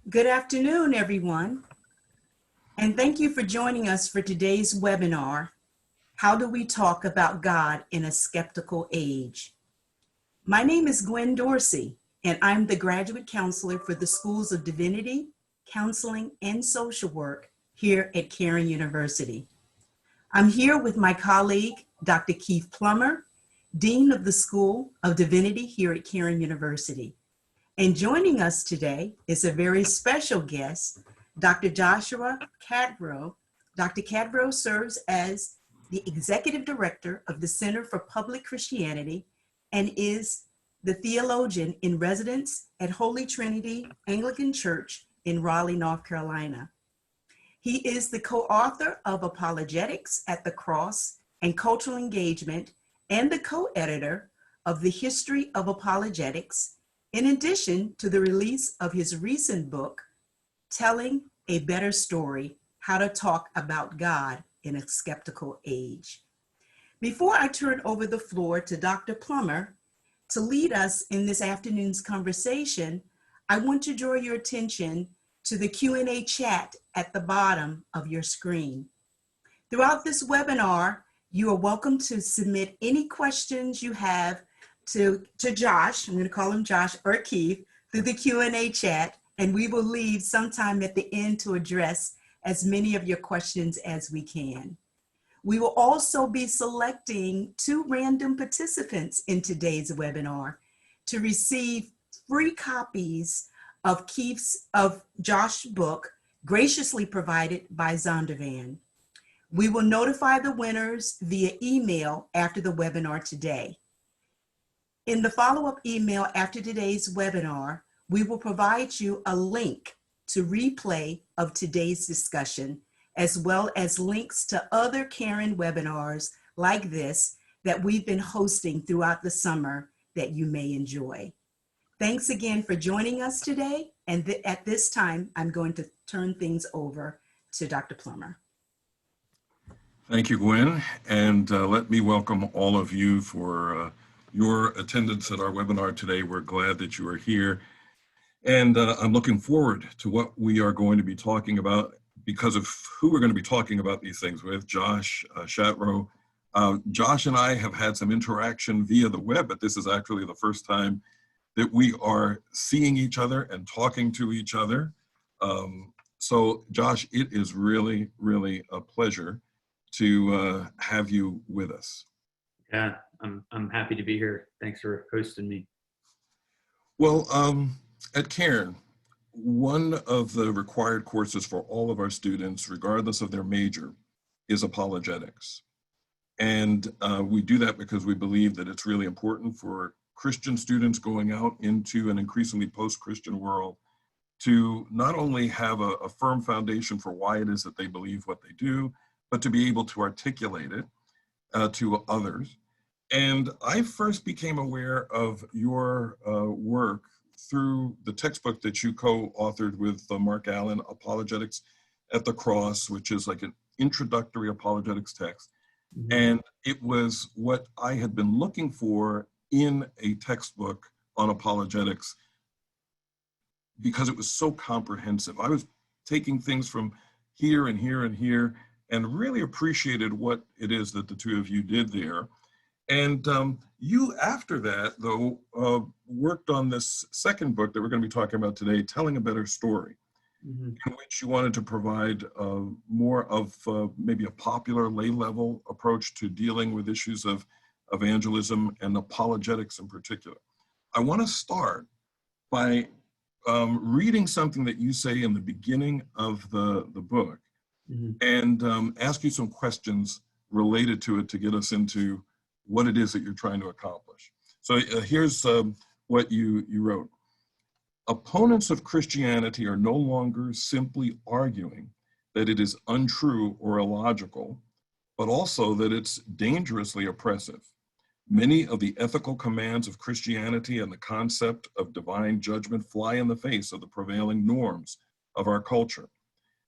Good afternoon, everyone, and thank you for joining us for today's webinar, How Do We Talk About God in a Skeptical Age? My name is Gwen Dorsey, and I'm the graduate counselor for the Schools of Divinity, Counseling, and Social Work here at Cairn University. I'm here with my colleague, Dr. Keith Plummer, Dean of the School of Divinity here at Cairn University. And joining us today is a very special guest, Dr. Joshua Chatraw. Dr. Chatraw serves as the Executive Director of the Center for Public Christianity and is the theologian in residence at Holy Trinity Anglican Church in Raleigh, North Carolina. He is the co-author of Apologetics at the Cross and Cultural Engagement and the co-editor of The History of Apologetics, in addition to the release of his recent book, Telling a Better Story, How to Talk About God in a Skeptical Age. Before I turn over the floor to Dr. Plummer to lead us in this afternoon's conversation, I want to draw your attention to the Q&A chat at the bottom of your screen. Throughout this webinar, you are welcome to submit any questions you have to Josh, I'm going to call him Josh or Keith, through the Q&A chat, and we will leave sometime at the end to address as many of your questions as we can. We will also be selecting 2 random participants in today's webinar to receive free copies of Josh's book, graciously provided by Zondervan. We will notify the winners via email after the webinar today. In the follow-up email after today's webinar, we will provide you a link to replay of today's discussion, as well as links to other Cairn webinars like this that we've been hosting throughout the summer that you may enjoy. Thanks again for joining us today. And at this time, I'm going to turn things over to Dr. Plummer. Thank you, Gwen. And let me welcome all of you for your attendance at our webinar today. We're glad that you are here. And I'm looking forward to what we are going to be talking about because of who we're going to be talking about these things with, Josh Chatraw. Josh and I have had some interaction via the web, but this is actually the first time that we are seeing each other and talking to each other. So Josh, it is really, really a pleasure to have you with us. Yeah, I'm happy to be here. Thanks for hosting me. Well, at Cairn, one of the required courses for all of our students, regardless of their major, is apologetics. And we do that because we believe that it's really important for Christian students going out into an increasingly post-Christian world to not only have a firm foundation for why it is that they believe what they do, but to be able to articulate it to others. And I first became aware of your work through the textbook that you co-authored with Mark Allen, Apologetics at the Cross, which is like an introductory apologetics text. Mm-hmm. And it was what I had been looking for in a textbook on apologetics because it was so comprehensive. I was taking things from here and here and here and really appreciated what it is that the two of you did there. And you, after that, though, worked on this second book that we're going to be talking about today, Telling a Better Story, mm-hmm. in which you wanted to provide more of maybe a popular lay-level approach to dealing with issues of evangelism and apologetics in particular. I want to start by reading something that you say in the beginning of the book, mm-hmm. and ask you some questions related to it to get us into what it is that you're trying to accomplish. So here's what you wrote. Opponents of Christianity are no longer simply arguing that it is untrue or illogical, but also that it's dangerously oppressive. Many of the ethical commands of Christianity and the concept of divine judgment fly in the face of the prevailing norms of our culture.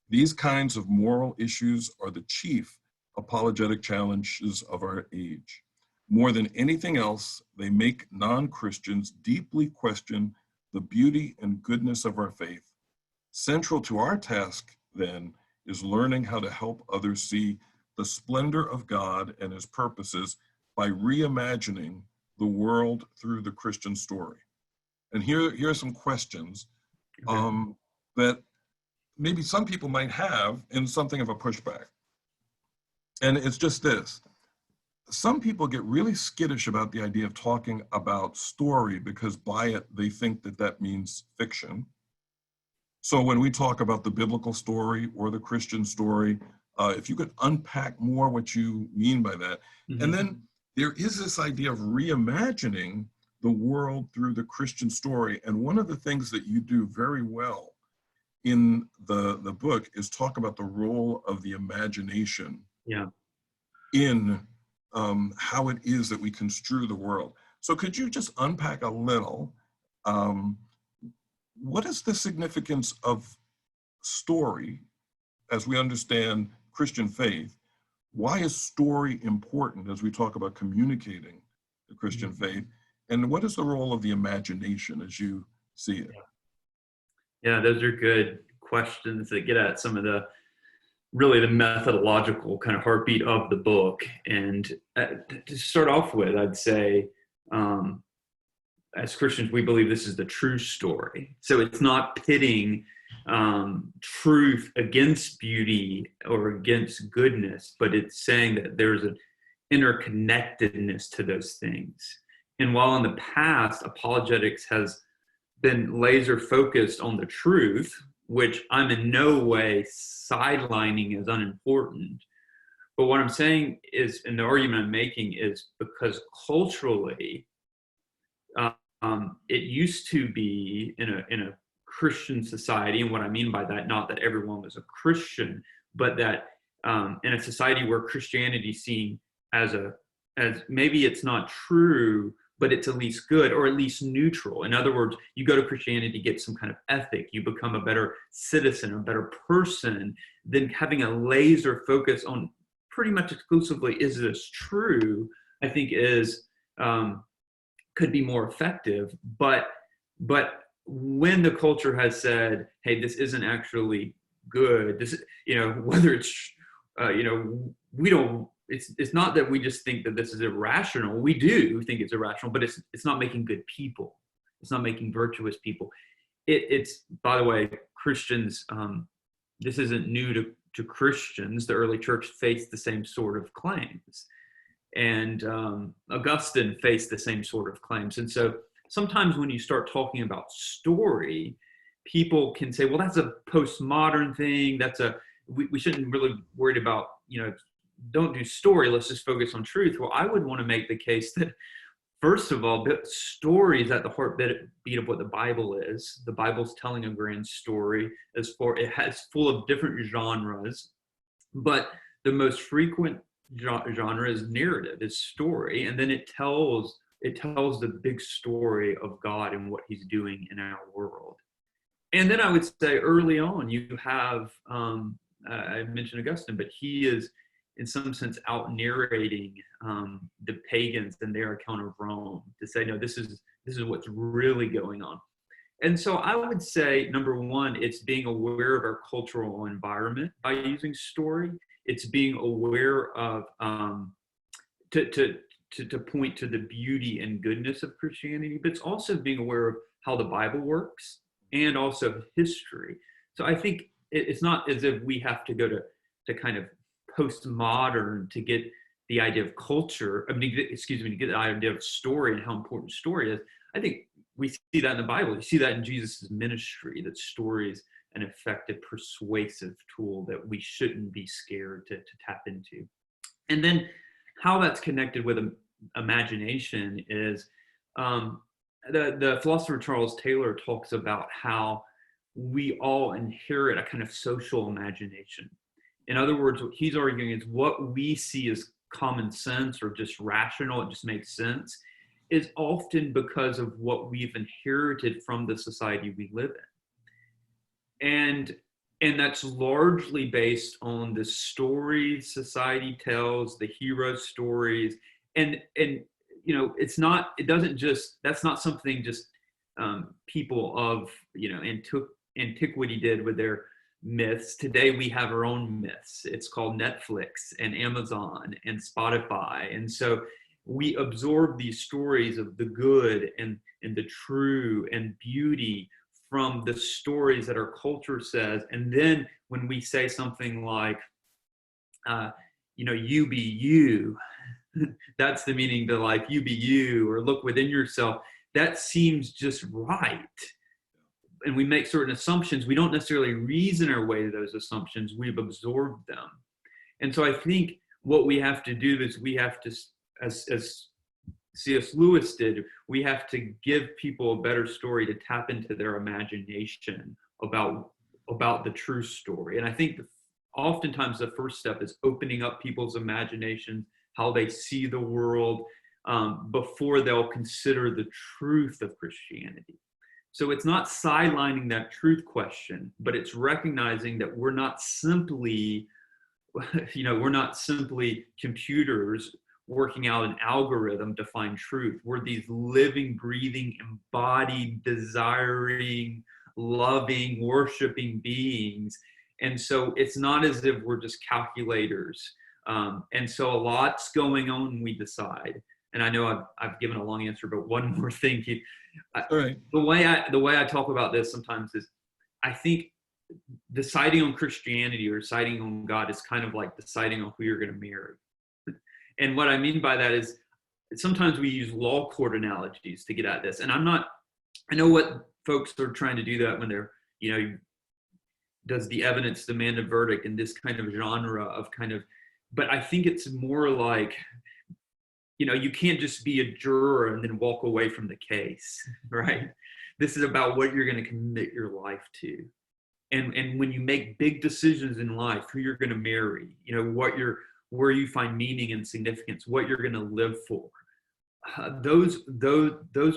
These kinds of moral issues are the chief apologetic challenges of our age. More than anything else, they make non-Christians deeply question the beauty and goodness of our faith, Central to our task, then, is learning how to help others see the splendor of God and his purposes by reimagining the world through the Christian story. And here are some questions that maybe some people might have in something of a pushback. And it's just this. Some people get really skittish about the idea of talking about story because by it, they think that that means fiction. So when we talk about the biblical story or the Christian story, if you could unpack more what you mean by that. Mm-hmm. And then there is this idea of reimagining the world through the Christian story. And one of the things that you do very well in the book is talk about the role of the imagination in how it is that we construe the world. So could you just unpack a little, what is the significance of story as we understand Christian faith? Why is story important as we talk about communicating the Christian faith? And what is the role of the imagination as you see it? Yeah, those are good questions that get at some of the methodological kind of heartbeat of the book. And to start off with, I'd say, as Christians, we believe this is the true story. So it's not pitting truth against beauty or against goodness, but it's saying that there's an interconnectedness to those things. And while in the past, apologetics has been laser focused on the truth, which I'm in no way sidelining as unimportant. But what I'm saying is, and the argument I'm making is because culturally, it used to be in a Christian society, and what I mean by that, not that everyone was a Christian, but that in a society where Christianity is seen as maybe it's not true, but it's at least good or at least neutral. In other words, you go to Christianity to get some kind of ethic, you become a better citizen, a better person, than having a laser focus on pretty much exclusively, is this true, I think is, could be more effective. But when the culture has said, hey, this isn't actually good, this, whether it's, we don't, it's not that we just think that this is irrational. We do think it's irrational, but it's not making good people. It's not making virtuous people. It's, by the way, Christians, this isn't new to Christians. The early church faced the same sort of claims. And Augustine faced the same sort of claims. And so sometimes when you start talking about story, people can say, well, that's a postmodern thing. We shouldn't really worry about, don't do story, let's just focus on truth. Well, I would want to make the case that, first of all, story is at the heartbeat of what the Bible is. The Bible's telling a grand story. It has full of different genres, but the most frequent genre is narrative, is story, and then it tells the big story of God and what he's doing in our world. And then I would say early on, you have, I mentioned Augustine, but he is in some sense out narrating the pagans and their account of Rome to say, no, this is what's really going on. And so I would say, number one, it's being aware of our cultural environment by using story. It's being aware of, to point to the beauty and goodness of Christianity, but it's also being aware of how the Bible works and also history. So I think it's not as if we have to go to kind of postmodern to get the idea of culture, to get the idea of story and how important story is. I think we see that in the Bible. You see that in Jesus' ministry, that story is an effective, persuasive tool that we shouldn't be scared to tap into. And then how that's connected with imagination is, the philosopher Charles Taylor talks about how we all inherit a kind of social imagination. In other words, what he's arguing is what we see as common sense or just rational, it just makes sense, is often because of what we've inherited from the society we live in. And that's largely based on the stories society tells, the hero stories. And that's not something just people of, antiquity did with their myths. Today we have our own myths. It's called Netflix and Amazon and Spotify. And so we absorb these stories of the good and the true and beauty from the stories that our culture says. And then when we say something like, you be you, that's the meaning to like, you be you, or look within yourself. That seems just right. And we make certain assumptions. We don't necessarily reason our way to those assumptions. We've absorbed them. And so I think what we have to do is we have to, as C.S. Lewis did, we have to give people a better story to tap into their imagination about the true story. And I think oftentimes the first step is opening up people's imaginations, how they see the world, before they'll consider the truth of Christianity. So it's not sidelining that truth question, but it's recognizing that we're not simply computers working out an algorithm to find truth. We're these living, breathing, embodied, desiring, loving, worshiping beings. And so it's not as if we're just calculators. And so a lot's going on when we decide. And I know I've given a long answer, but one more thing, Keith. All right. The way I talk about this sometimes is, I think deciding on Christianity or deciding on God is kind of like deciding on who you're going to marry. And what I mean by that is sometimes we use law court analogies to get at this. And I know what folks are trying to do that when they're, does the evidence demand a verdict in this kind of genre of but I think it's more like, you can't just be a juror and then walk away from the case, right? This is about what you're going to commit your life to. And when you make big decisions in life, who you're going to marry, where you find meaning and significance, what you're going to live for. Those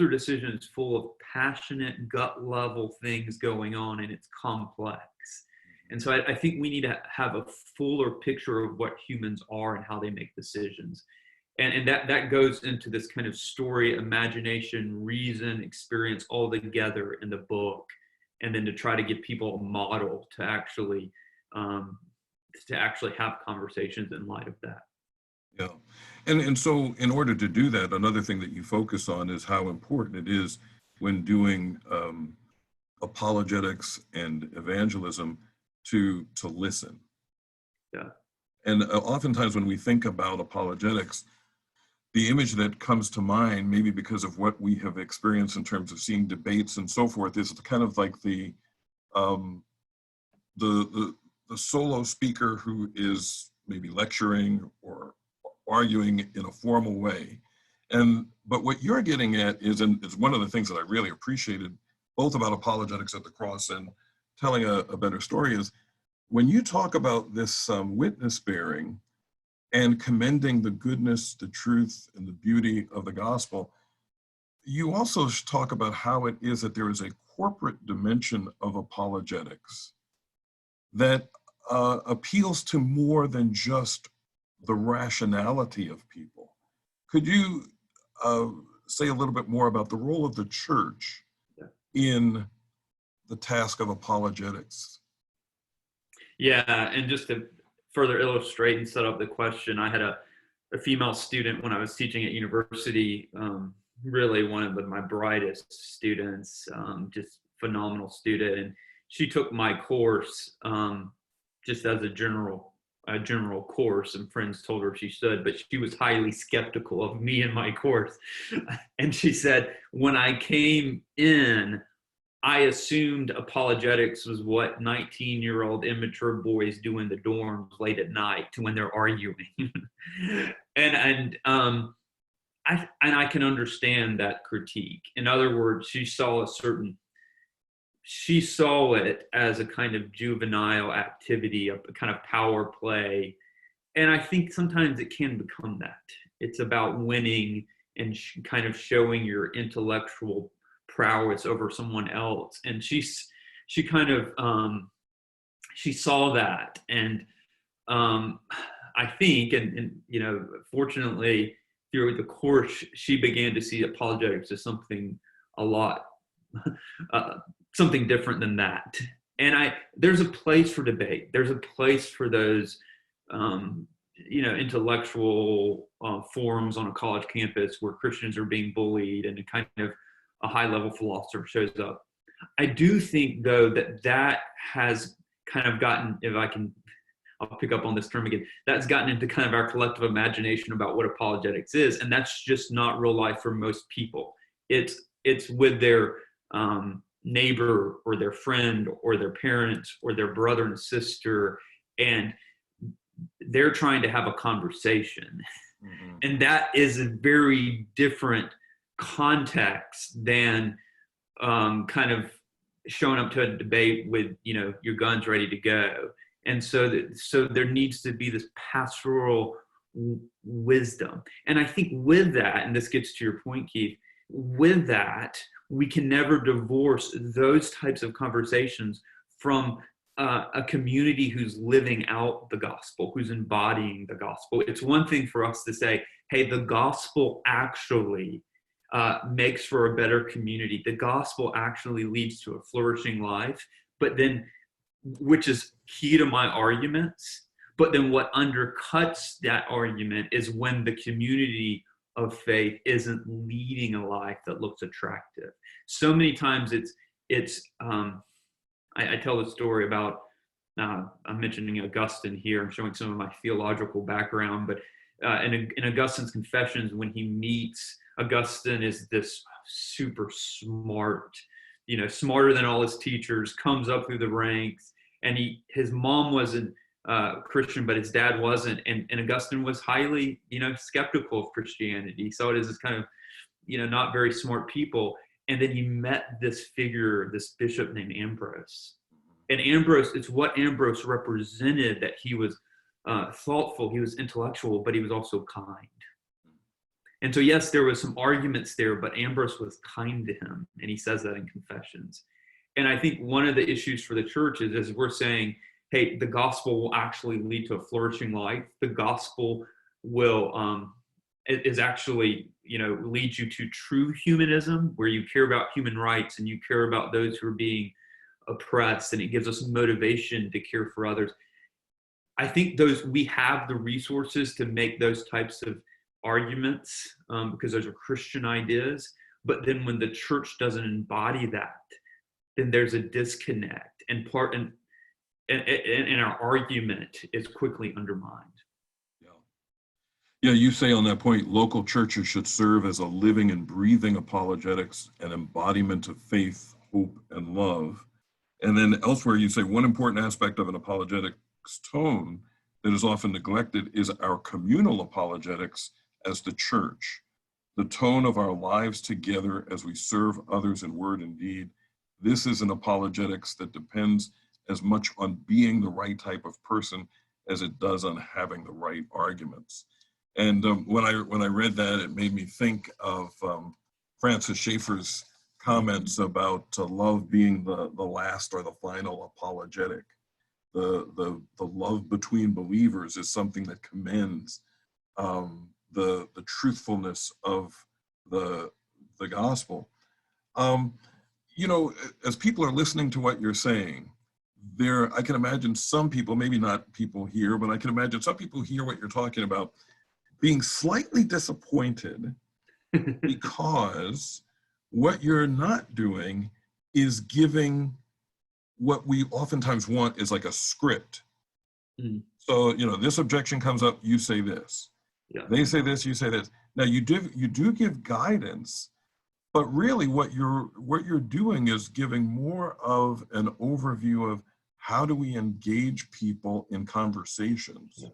are decisions full of passionate, gut level things going on, and it's complex. And so I think we need to have a fuller picture of what humans are and how they make decisions. And that goes into this kind of story, imagination, reason, experience all together in the book. And then to try to give people a model to actually have conversations in light of that. Yeah. And so in order to do that, another thing that you focus on is how important it is when doing apologetics and evangelism to listen. Yeah. And oftentimes when we think about apologetics, the image that comes to mind, maybe because of what we have experienced in terms of seeing debates and so forth, is kind of like the solo speaker who is maybe lecturing or arguing in a formal way. But what you're getting at is one of the things that I really appreciated, both about apologetics at the cross and telling a better story, is when you talk about this witness bearing and commending the goodness, the truth, and the beauty of the gospel, you also talk about how it is that there is a corporate dimension of apologetics that appeals to more than just the rationality of people. Could you say a little bit more about the role of the church in the task of apologetics? Yeah, and just to further illustrate and set up the question, I had a female student when I was teaching at university, really one of my brightest students, just phenomenal student. And she took my course just as a general course, and friends told her she should, but she was highly skeptical of me and my course. And she said, when I came in, I assumed apologetics was what 19-year-old immature boys do in the dorms late at night when they're arguing. and I can understand that critique. In other words, she saw it as a kind of juvenile activity, a kind of power play. And I think sometimes it can become that. It's about winning and kind of showing your intellectual prowess over someone else. And she kind of, she saw that. And I think, and fortunately through the course, she began to see apologetics as something a lot something different than that. And there's a place for debate. There's a place for those, intellectual forums on a college campus where Christians are being bullied and a kind of a high-level philosopher shows up. I do think, though, that has kind of gotten, I'll pick up on this term again, that's gotten into kind of our collective imagination about what apologetics is, and that's just not real life for most people. It's with their neighbor or their friend or their parents or their brother and sister, and they're trying to have a conversation. Mm-hmm. And that is a very different context than kind of showing up to a debate with, your guns ready to go. And so there needs to be this pastoral wisdom. And I think with that, and this gets to your point, Keith, with that, we can never divorce those types of conversations from a community who's living out the gospel, who's embodying the gospel. It's one thing for us to say, hey, the gospel actually makes for a better community. The gospel actually leads to a flourishing life, but then, which is key to my arguments, but then what undercuts that argument is when the community of faith isn't leading a life that looks attractive. So many times I tell the story about, I'm mentioning Augustine here, I'm showing some of my theological background, but in Augustine's Confessions, when he meets, Augustine is this super smart, smarter than all his teachers, comes up through the ranks, and his mom wasn't Christian, but his dad wasn't, and Augustine was highly, skeptical of Christianity. He saw it as this kind of, not very smart people. And then he met this figure, this bishop named Ambrose. And Ambrose, it's what Ambrose represented, that he was thoughtful, he was intellectual, but he was also kind. And so, yes, there was some arguments there, but Ambrose was kind to him. And he says that in Confessions. And I think one of the issues for the church is we're saying, hey, the gospel will actually lead to a flourishing life. The gospel will is actually, lead you to true humanism, where you care about human rights and you care about those who are being oppressed, and it gives us motivation to care for others. I think we have the resources to make those types of arguments because those are Christian ideas. But then when the church doesn't embody that, then there's a disconnect, and our argument is quickly undermined. Yeah, you say on that point, local churches should serve as a living and breathing apologetics and embodiment of faith, hope, and love. And then elsewhere, you say one important aspect of an apologetics tone that is often neglected is our communal apologetics as the church, the tone of our lives together as we serve others in word and deed. This is an apologetics that depends as much on being the right type of person as it does on having the right arguments. And when I read that, it made me think of Francis Schaeffer's comments about love being the last or the final apologetic. The love between believers is something that commends the truthfulness of the gospel. As people are listening to what you're saying, I can imagine some people, maybe not people here, but I can imagine some people hear what you're talking about being slightly disappointed because what you're not doing is giving what we oftentimes want is like a script. Mm. So, this objection comes up, you say this. Yeah. They say this, you say this. Now you do give guidance, but really what you're doing is giving more of an overview of how do we engage people in conversations. Yeah.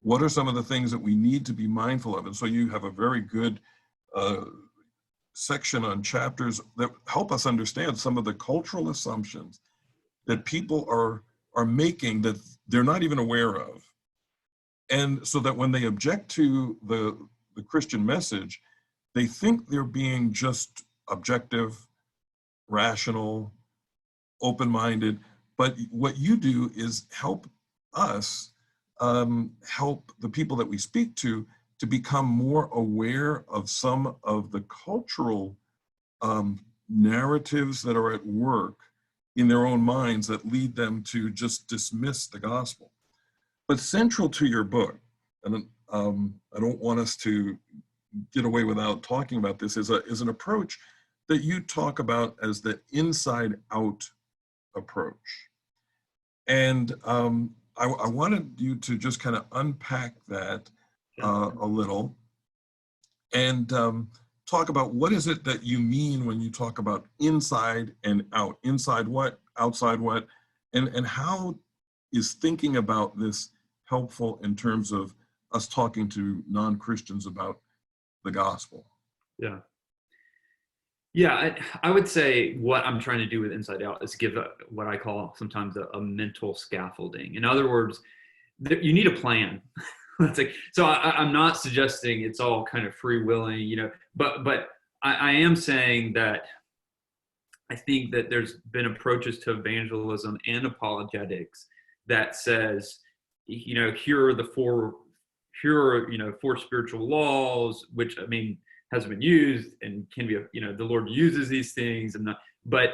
What are some of the things that we need to be mindful of? And so you have a very good section on chapters that help us understand some of the cultural assumptions that people are making that they're not even aware of. And so that when they object to the Christian message, they think they're being just objective, rational, open-minded. But what you do is help us help the people that we speak to become more aware of some of the cultural narratives that are at work in their own minds that lead them to just dismiss the gospel. But central to your book, and I don't want us to get away without talking about this, is an approach that you talk about as the inside out approach. And I wanted you to just kind of unpack that a little and talk about what is it that you mean when you talk about inside and out. Inside what, outside what, and how is thinking about this helpful in terms of us talking to non-Christians about the gospel? Yeah. Yeah, I would say what I'm trying to do with Inside Out is give what I call sometimes a mental scaffolding. In other words, you need a plan. So I'm not suggesting it's all kind of free-willing, you know, but I am saying that I think that there's been approaches to evangelism and apologetics that says, you know, here are four spiritual laws, which, I mean, has been used and can be, you know, the Lord uses these things, but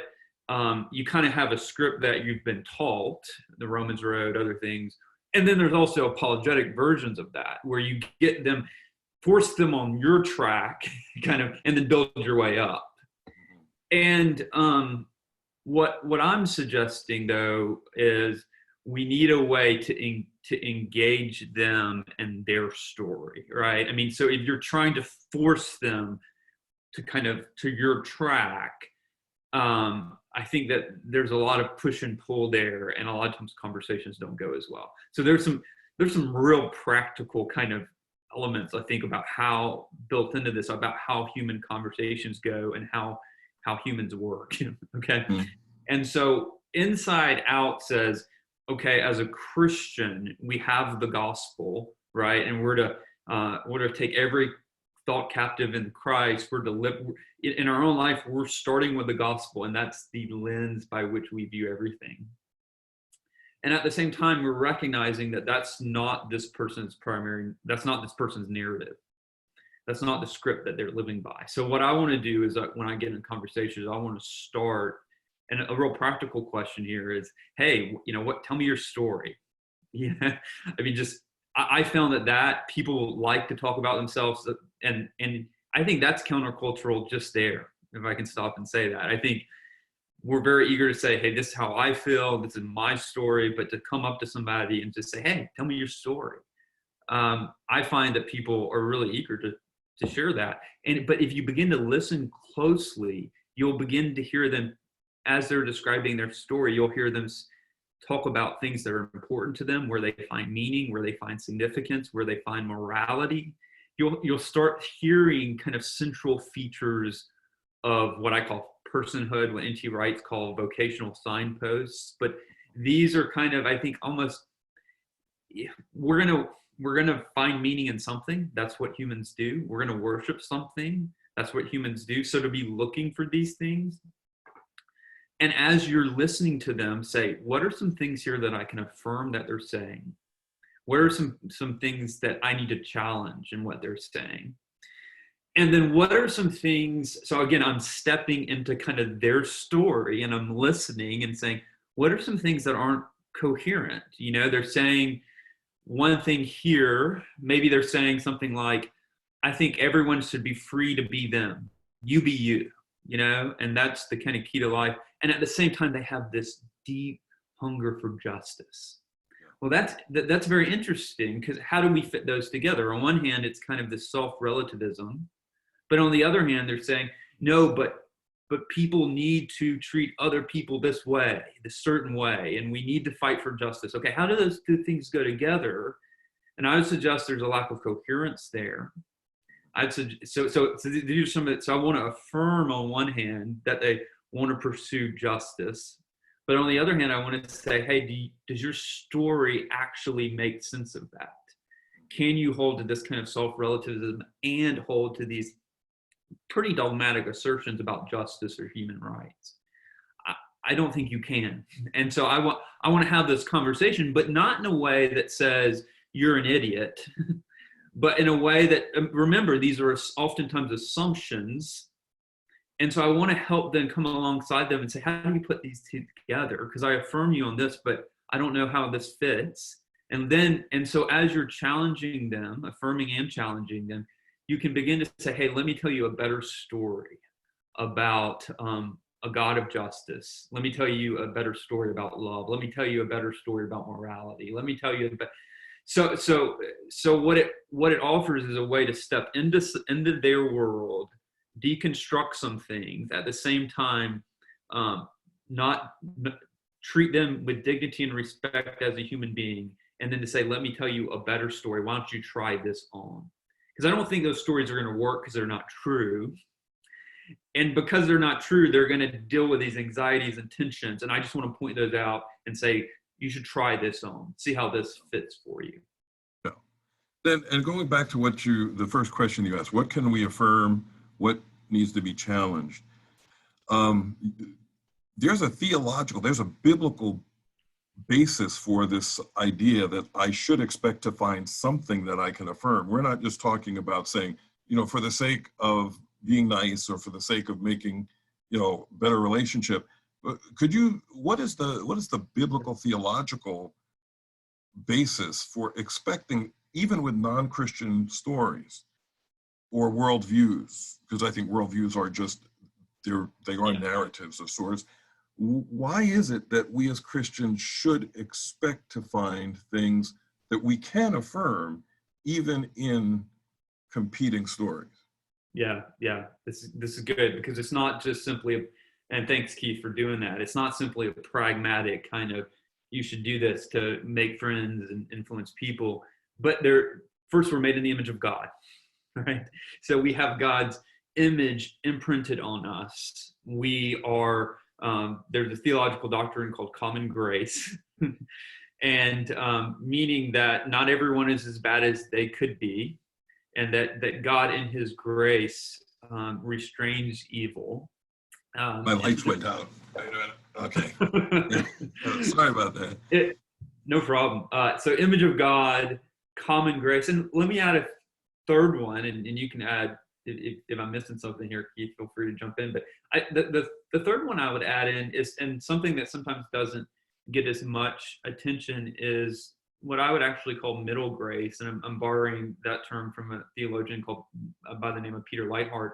you kind of have a script that you've been taught, the Romans Road, other things. And then there's also apologetic versions of that, where you get them, force them on your track, kind of, and then build your way up. And what I'm suggesting, though, is we need a way to engage them in their story, right? I mean, so if you're trying to force them to kind of to your track, I think that there's a lot of push and pull there, and a lot of times conversations don't go as well. So there's some real practical kind of elements, I think, about how built into this, about how human conversations go and how humans work. Okay. Mm-hmm. And so Inside Out says, okay, as a Christian, we have the gospel, right? And we're to take every thought captive in Christ. We're to live in our own life. We're starting with the gospel, and that's the lens by which we view everything. And at the same time, we're recognizing that that's not this person's narrative. That's not the script that they're living by. So what I want to do is when I get in conversations, I want to start. And a real practical question here is, hey, you know what? Tell me your story. Yeah, I mean, I found that people like to talk about themselves, and I think that's countercultural just there. If I can stop and say that, I think we're very eager to say, hey, this is how I feel. This is my story. But to come up to somebody and just say, hey, tell me your story. I find that people are really eager to share that. But if you begin to listen closely, you'll begin to hear them. As they're describing their story, you'll hear them talk about things that are important to them, where they find meaning, where they find significance, where they find morality. You'll start hearing kind of central features of what I call personhood, what N.T. Wright's called vocational signposts. But these are kind of, I think, almost, we're gonna find meaning in something. That's what humans do. We're gonna worship something. That's what humans do. So to be looking for these things. And as you're listening to them, say, what are some things here that I can affirm that they're saying? What are some things that I need to challenge in what they're saying? And then what are some things, so again, I'm stepping into kind of their story, and I'm listening and saying, what are some things that aren't coherent? You know, they're saying one thing here, maybe they're saying something like, I think everyone should be free to be them. You be you, you know, and that's the kind of key to life. And at the same time, they have this deep hunger for justice. Well, that's very interesting, because how do we fit those together? On one hand, it's kind of this self-relativism, but on the other hand, they're saying, no, but people need to treat other people this way, this certain way, and we need to fight for justice. Okay, how do those two things go together? And I would suggest there's a lack of coherence there. So these are some of it. So I want to affirm on one hand that they want to pursue justice, but on the other hand, I want to say, hey, does your story actually make sense of that? Can you hold to this kind of self-relativism and hold to these pretty dogmatic assertions about justice or human rights? I don't think you can. And so I want to have this conversation, but not in a way that says you're an idiot, but in a way that, remember, these are oftentimes assumptions. And so I want to help them, come alongside them and say, how do you put these two together? Because I affirm you on this, but I don't know how this fits. And so as you're challenging them, affirming and challenging them, you can begin to say, hey, let me tell you a better story about a God of justice. Let me tell you a better story about love. Let me tell you a better story about morality. Let me tell you about, so what it offers is a way to step into their world, deconstruct some things, at the same time, not treat them with dignity and respect as a human being, and then to say, let me tell you a better story. Why don't you try this on? Because I don't think those stories are going to work because they're not true. And because they're not true, they're going to deal with these anxieties and tensions. And I just want to point those out and say, you should try this on, see how this fits for you. Yeah. Then, and going back to the first question you asked, what can we affirm? What needs to be challenged? There's a biblical basis for this idea that I should expect to find something that I can affirm. We're not just talking about saying, for the sake of being nice or for the sake of making, better relationship. What is the biblical theological basis for expecting, even with non-Christian stories or worldviews, because I think worldviews are just, they are narratives of sorts. Why is it that we as Christians should expect to find things that we can affirm even in competing stories? Yeah. This is good, because it's not just simply, and thanks Keith for doing that. It's not simply a pragmatic kind of, you should do this to make friends and influence people, but first we're made in the image of God, right? So we have God's image imprinted on us. We are, there's a theological doctrine called common grace, and meaning that not everyone is as bad as they could be, and that God in his grace restrains evil. My lights went out. Okay. Sorry about that. No problem. So image of God, common grace. And let me add a third one, and you can add, if I'm missing something here, Keith, feel free to jump in. But the third one I would add in is, and something that sometimes doesn't get as much attention, is what I would actually call middle grace. And I'm borrowing that term from a theologian called by the name of Peter Leithart.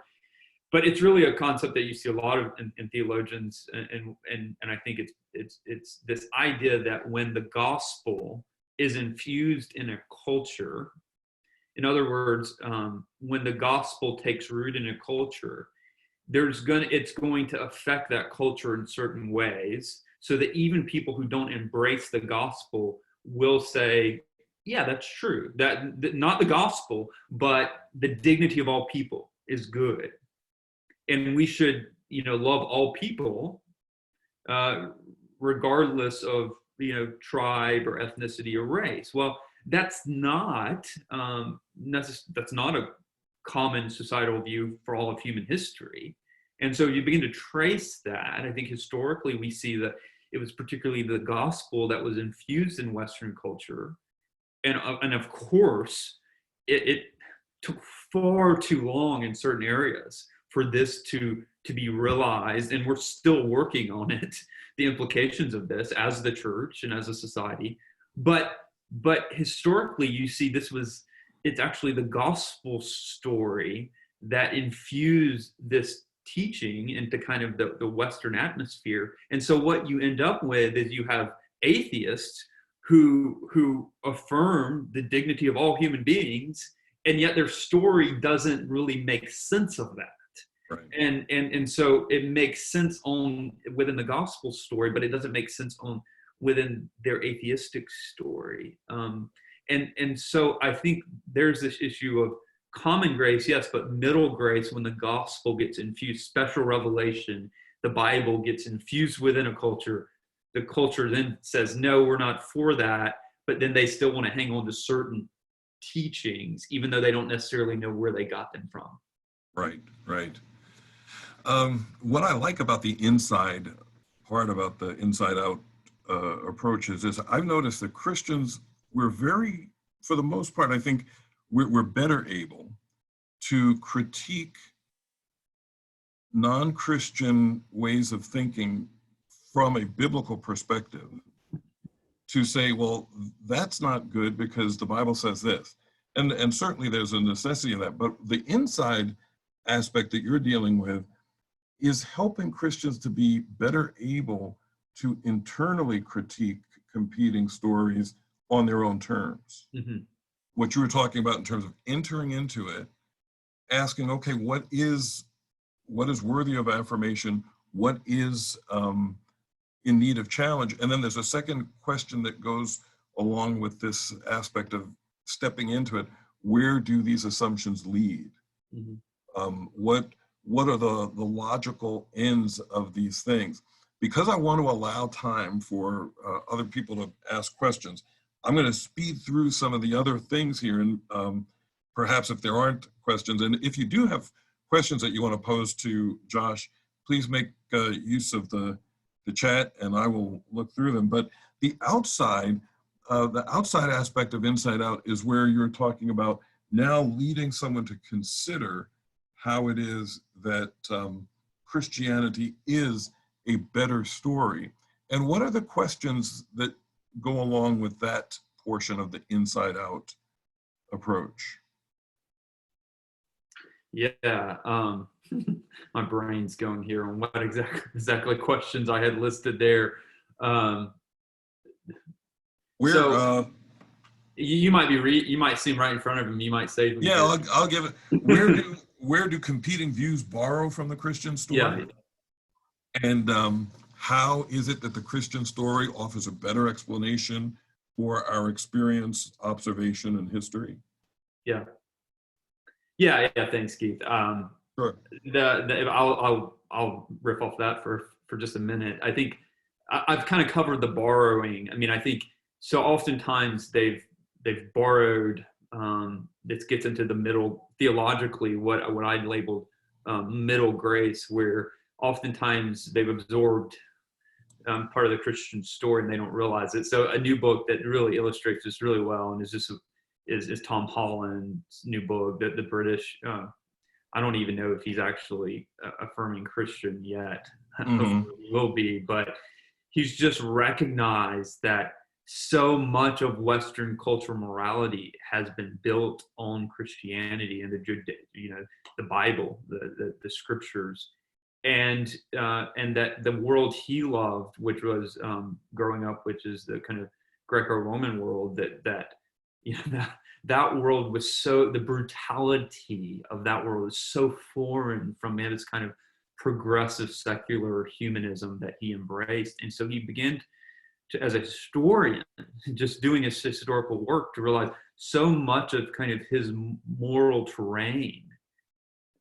But it's really a concept that you see a lot of in theologians, and I think it's this idea that when the gospel is infused in a culture, in other words, when the gospel takes root in a culture, it's going to affect that culture in certain ways, so that even people who don't embrace the gospel will say, yeah, that's true. That not the gospel, but the dignity of all people is good. And we should, love all people, regardless of, tribe or ethnicity or race. Well, that's not a common societal view for all of human history. And so you begin to trace that. I think historically we see that it was particularly the gospel that was infused in Western culture. And of course, it took far too long in certain areas for this to be realized, and we're still working on it, the implications of this as the church and as a society. But historically, you see it's actually the gospel story that infused this teaching into kind of the Western atmosphere. And so what you end up with is you have atheists who affirm the dignity of all human beings, and yet their story doesn't really make sense of that. Right. And so it makes sense within the gospel story, but it doesn't make sense within their atheistic story. And so I think there's this issue of common grace, yes, but middle grace, when the gospel gets infused, special revelation, the Bible gets infused within a culture. The culture then says, no, we're not for that, but then they still want to hang on to certain teachings, even though they don't necessarily know where they got them from. Right. What I like about the inside part, about the inside out approach is I've noticed that Christians, for the most part, I think we're better able to critique non-Christian ways of thinking from a biblical perspective to say, well, that's not good because the Bible says this. And certainly there's a necessity of that, but the inside aspect that you're dealing with is helping Christians to be better able to internally critique competing stories on their own terms. Mm-hmm. What you were talking about in terms of entering into it, asking, okay, what is worthy of affirmation? What is in need of challenge? And then there's a second question that goes along with this aspect of stepping into it. Where do these assumptions lead? Mm-hmm. What are the logical ends of these things? Because I want to allow time for other people to ask questions, I'm going to speed through some of the other things here, and perhaps if there aren't questions, and if you do have questions that you want to pose to Josh, please make use of the chat, and I will look through them. But the outside aspect of Inside Out is where you're talking about now leading someone to consider how it is that Christianity is a better story. And what are the questions that go along with that portion of the Inside Out approach? Yeah, my brain's going here on what exactly questions I had listed there. You might you might see them right in front of him. You might say, yeah, I'll give it. Where do competing views borrow from the Christian story? Yeah. And how is it that the Christian story offers a better explanation for our experience, observation, and history? Yeah. Thanks, Keith. Sure. I'll riff off that for just a minute. I think I've kind of covered the borrowing. I mean, I think so. Oftentimes they've borrowed. This gets into the middle theologically. What I labeled middle grace, where oftentimes they've absorbed part of the Christian story and they don't realize it. So a new book that really illustrates this really well, and is Tom Holland's new book, that the British. I don't even know if he's actually affirming Christian yet. Mm-hmm. He will be, but he's just recognized that so much of Western cultural morality has been built on Christianity and the Bible, the scriptures, and that the world he loved, which was growing up, which is the kind of Greco-Roman world, that world was so, the brutality of that world was so foreign from his kind of progressive secular humanism that he embraced. And so he began to, as a historian, just doing his historical work, to realize so much of kind of his moral terrain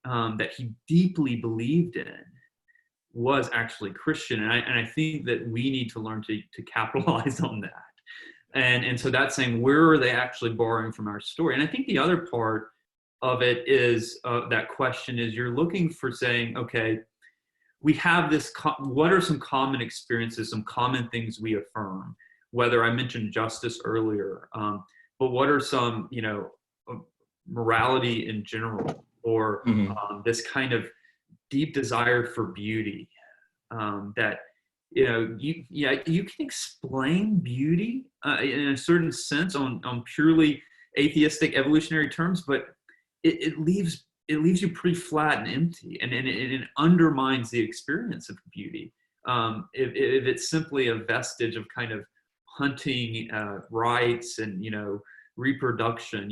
that he deeply believed in was actually Christian. And I think that we need to learn to capitalize on that. And so that's saying, where are they actually borrowing from our story? And I think the other part of it is that question is, you're looking for saying, okay, we have this, what are some common experiences, some common things we affirm? Whether I mentioned justice earlier, but what are some, morality in general, or this kind of deep desire for beauty that, you can explain beauty in a certain sense on purely atheistic evolutionary terms, but it leaves you pretty flat and empty, and it undermines the experience of beauty if it's simply a vestige of kind of hunting rights and reproduction.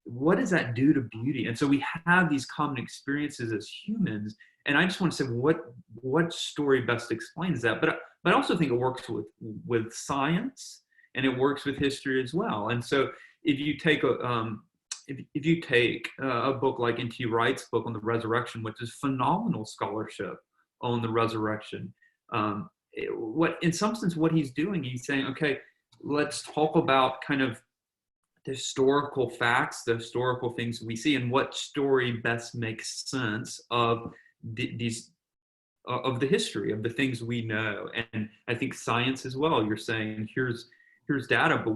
What does that do to beauty? And so we have these common experiences as humans, and I just want to say what story best explains that. But I also think it works with science, and it works with history as well. And so if you take a book like N.T. Wright's book on the resurrection, which is phenomenal scholarship on the resurrection, in some sense what he's doing, he's saying, okay, let's talk about kind of the historical facts, the historical things we see, and what story best makes sense of of the history of the things we know. And I think science as well, you're saying, here's data, but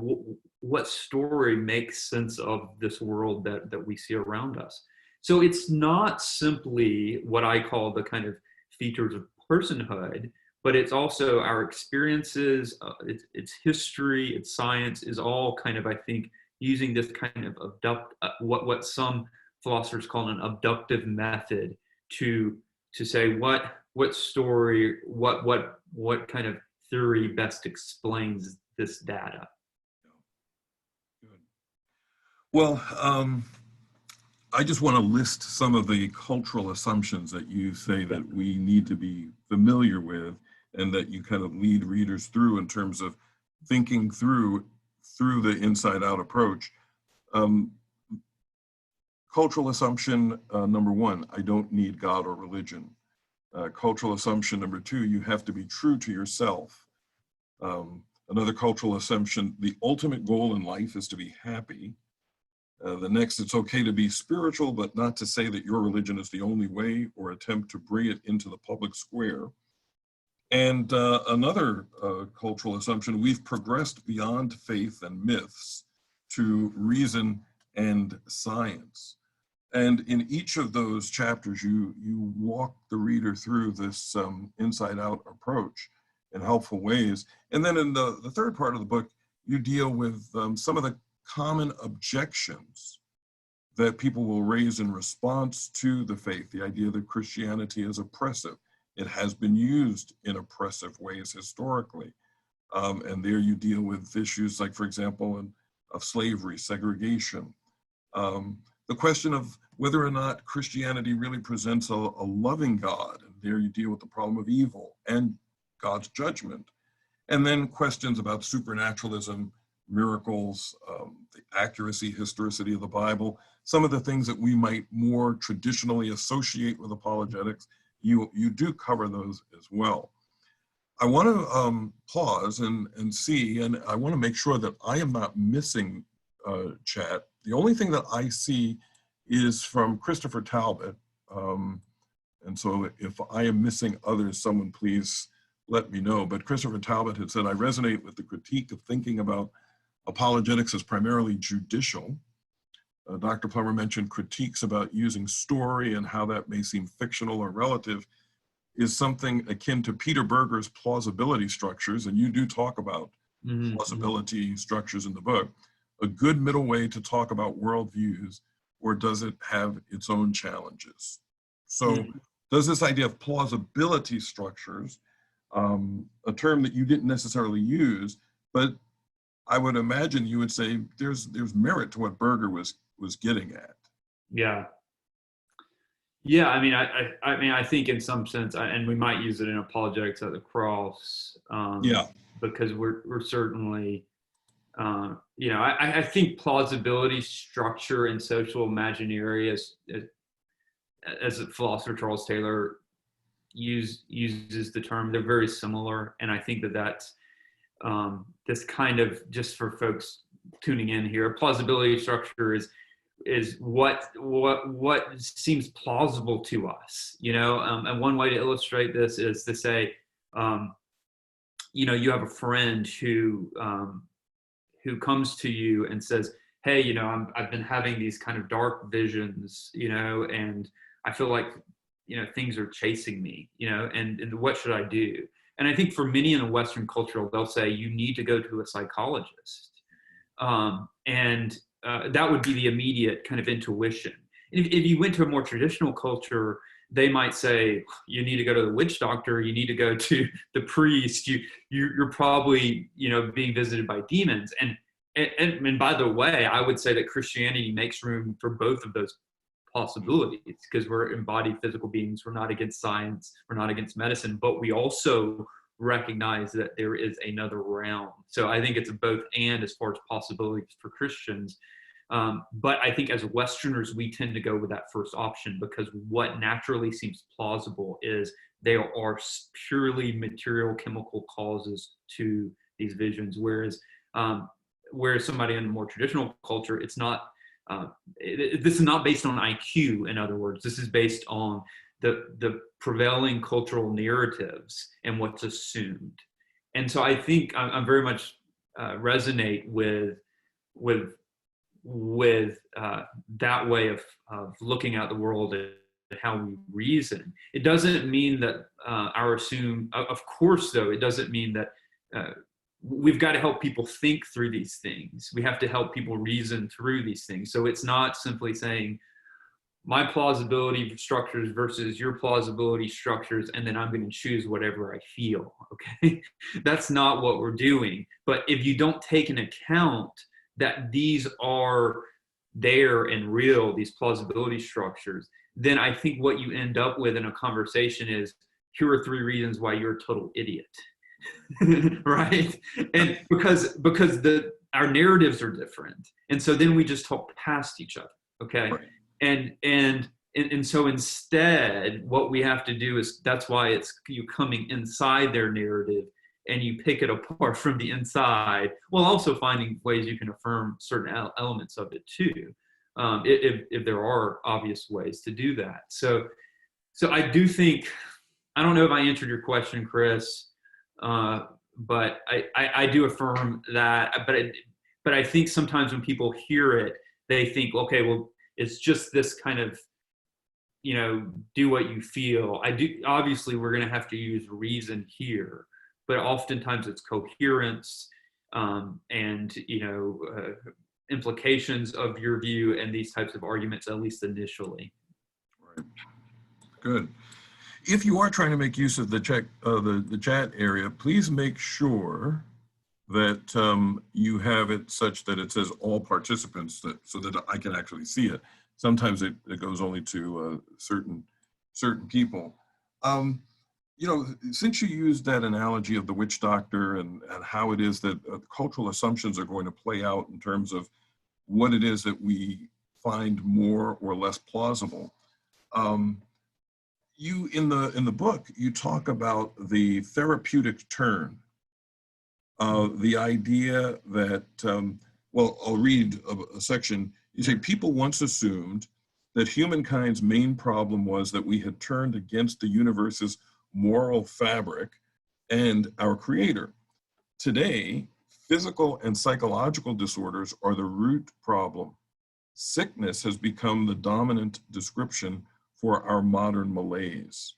what story makes sense of this world that we see around us? So it's not simply what I call the kind of features of personhood, but it's also our experiences, it's history, it's science, is all kind of, I think, using this kind of what some philosophers call an abductive method to say what story, what kind of theory best explains this data. Good. Well, I just want to list some of the cultural assumptions that you say that we need to be familiar with, and that you kind of lead readers through in terms of thinking through the inside-out approach. Cultural assumption number one, I don't need God or religion. Cultural assumption number two, you have to be true to yourself. Another cultural assumption, the ultimate goal in life is to be happy. The next, it's okay to be spiritual, but not to say that your religion is the only way or attempt to bring it into the public square. And another cultural assumption, we've progressed beyond faith and myths to reason and science. And in each of those chapters, you walk the reader through this inside-out approach in helpful ways. And then in the third part of the book, you deal with some of the common objections that people will raise in response to the faith, the idea that Christianity is oppressive. It has been used in oppressive ways historically. And there you deal with issues like, for example, of slavery, segregation. The question of whether or not Christianity really presents a loving God. And there you deal with the problem of evil and God's judgment. And then questions about supernaturalism, miracles, the accuracy, historicity of the Bible, some of the things that we might more traditionally associate with apologetics. You do cover those as well. I want to pause and see, and I want to make sure that I am not missing chat. The only thing that I see is from Christopher Talbot. And so if I am missing others, someone please let me know. But Christopher Talbot had said, I resonate with the critique of thinking about apologetics as primarily judicial. Dr. Plummer mentioned critiques about using story and how that may seem fictional or relative is something akin to Peter Berger's plausibility structures, and you do talk about plausibility structures in the book. A good middle way to talk about worldviews, or does it have its own challenges? So does this idea of plausibility structures, a term that you didn't necessarily use, but I would imagine you would say there's merit to what Berger was getting at. Yeah. Yeah, I mean, I think in some sense, and we might use it in apologetics at the cross, because we're certainly, I think plausibility, structure, and social imaginary, as the philosopher Charles Taylor uses the term, they're very similar, and I think that's this kind of, just for folks tuning in here, plausibility structure is what seems plausible to us, and one way to illustrate this is to say, you have a friend who comes to you and says, hey, I've been having these kind of dark visions, and I feel like, things are chasing me, and what should I do? And I think for many in the Western culture, they'll say, you need to go to a psychologist. And that would be the immediate kind of intuition. If you went to a more traditional culture, they might say, you need to go to the witch doctor, you need to go to the priest, you're probably, being visited by demons. And by the way, I would say that Christianity makes room for both of those possibilities, because we're embodied physical beings. We're not against science, we're not against medicine, but we also recognize that there is another realm. So I think it's both and as far as possibilities for Christians. But I think as Westerners, we tend to go with that first option, because what naturally seems plausible is there are purely material chemical causes to these visions, whereas somebody in a more traditional culture, it's not, this is not based on IQ, in other words. This is based on the prevailing cultural narratives and what's assumed. And so I think I'm very much resonate with with that way of looking at the world and how we reason. It doesn't mean that of course, though, it doesn't mean that we've got to help people think through these things. We have to help people reason through these things. So it's not simply saying my plausibility structures versus your plausibility structures, and then I'm going to choose whatever I feel. Okay, that's not what we're doing. But if you don't take into account that these are there and real, these plausibility structures, then I think what you end up with in a conversation is, here are 3 reasons why you're a total idiot. Right? And because our narratives are different. And so then we just talk past each other. Okay. Right. And so instead, what we have to do is, that's why it's you coming inside their narrative and you pick it apart from the inside, while also finding ways you can affirm certain elements of it too, if there are obvious ways to do that. So I do think, I don't know if I answered your question, Chris, but I do affirm that. But I think sometimes when people hear it, they think, okay, well, it's just this kind of, do what you feel. Obviously, we're going to have to use reason here, but oftentimes it's coherence, and implications of your view and these types of arguments, at least initially. Right. Good. If you are trying to make use of the chat area, please make sure that you have it such that it says all participants, so that I can actually see it. Sometimes it goes only to certain people. Since you used that analogy of the witch doctor and how it is that cultural assumptions are going to play out in terms of what it is that we find more or less plausible, you in the book, you talk about the therapeutic turn, the idea that, I'll read a section. You say, people once assumed that humankind's main problem was that we had turned against the universe's moral fabric and our creator. Today, physical and psychological disorders are the root problem. Sickness has become the dominant description for our modern malaise.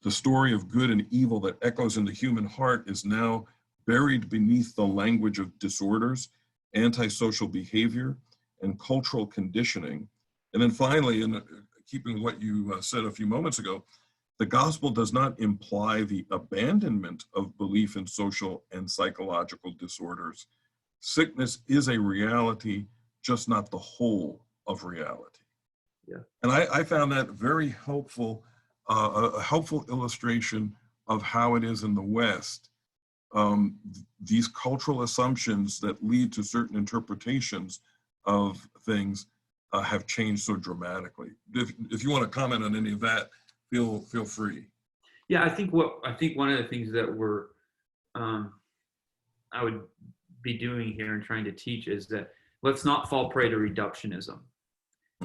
The story of good and evil that echoes in the human heart is now buried beneath the language of disorders, antisocial behavior, and cultural conditioning. And then finally, in keeping what you said a few moments ago, the gospel does not imply the abandonment of belief in social and psychological disorders. Sickness is a reality, just not the whole of reality. Yeah. And I found that very helpful, a helpful illustration of how it is in the West. These cultural assumptions that lead to certain interpretations of things have changed so dramatically. If you want to comment on any of that, feel free. Yeah, I think one of the things that I would be doing here and trying to teach is that let's not fall prey to reductionism,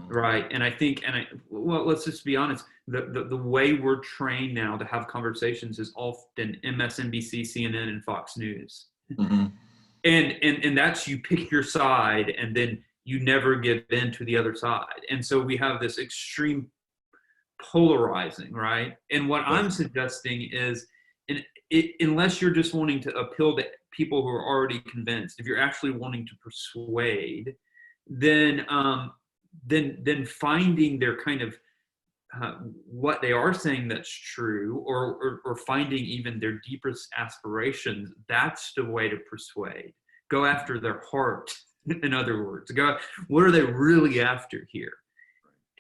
right? And I think, let's just be honest. The way we're trained now to have conversations is often MSNBC, CNN, and Fox News. Mm-hmm. And that's, you pick your side and then you never give in to the other side. And so we have this extreme polarizing, right? And what I'm suggesting is, unless you're just wanting to appeal to people who are already convinced, if you're actually wanting to persuade, then finding their kind of what they are saying that's true, or finding even their deepest aspirations, that's the way to persuade. Go after their heart. In other words, what are they really after here?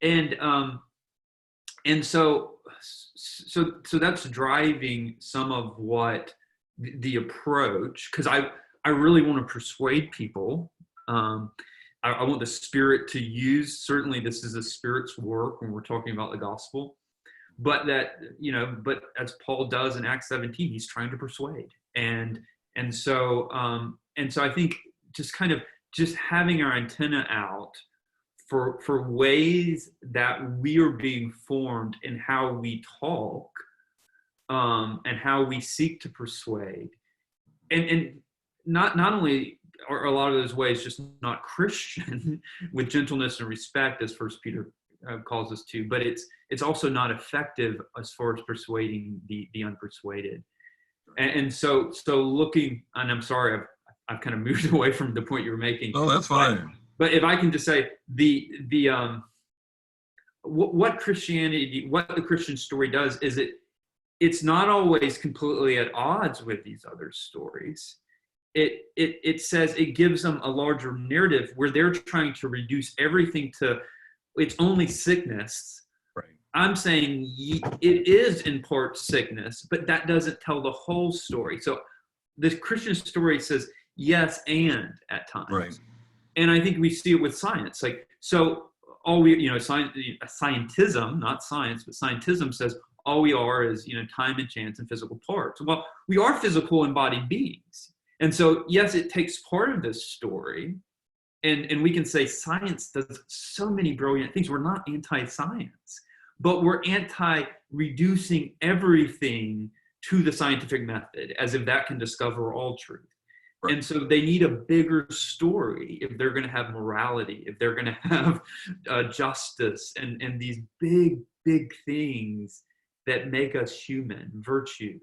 And so that's driving some of what the approach, because I really want to persuade people. I want the Spirit to use, certainly this is the Spirit's work when we're talking about the gospel, but but as Paul does in Acts 17, he's trying to persuade. And so I think just having our antenna out for ways that we are being formed in how we talk, and how we seek to persuade, and not only are a lot of those ways just not Christian with gentleness and respect, as First Peter calls us to, but it's also not effective as far as persuading the unpersuaded. And so looking, and I'm sorry, I've kind of moved away from the point you were making. Oh, that's fine. But if I can just say what Christianity, what the Christian story does is it's not always completely at odds with these other stories. It says it gives them a larger narrative where they're trying to reduce everything to it's only sickness. Right. I'm saying it is in part sickness, but that doesn't tell the whole story. So the Christian story says yes and at times. Right. And I think we see it with science. Like, so all we, scientism, not science, but scientism says all we are is, time and chance and physical parts. Well, we are physical embodied beings. And so, yes, it takes part of this story. And we can say science does so many brilliant things. We're not anti-science, but we're anti-reducing everything to the scientific method as if that can discover all truth. Right. And so they need a bigger story if they're going to have morality, if they're going to have justice and these big, big things that make us human, virtue.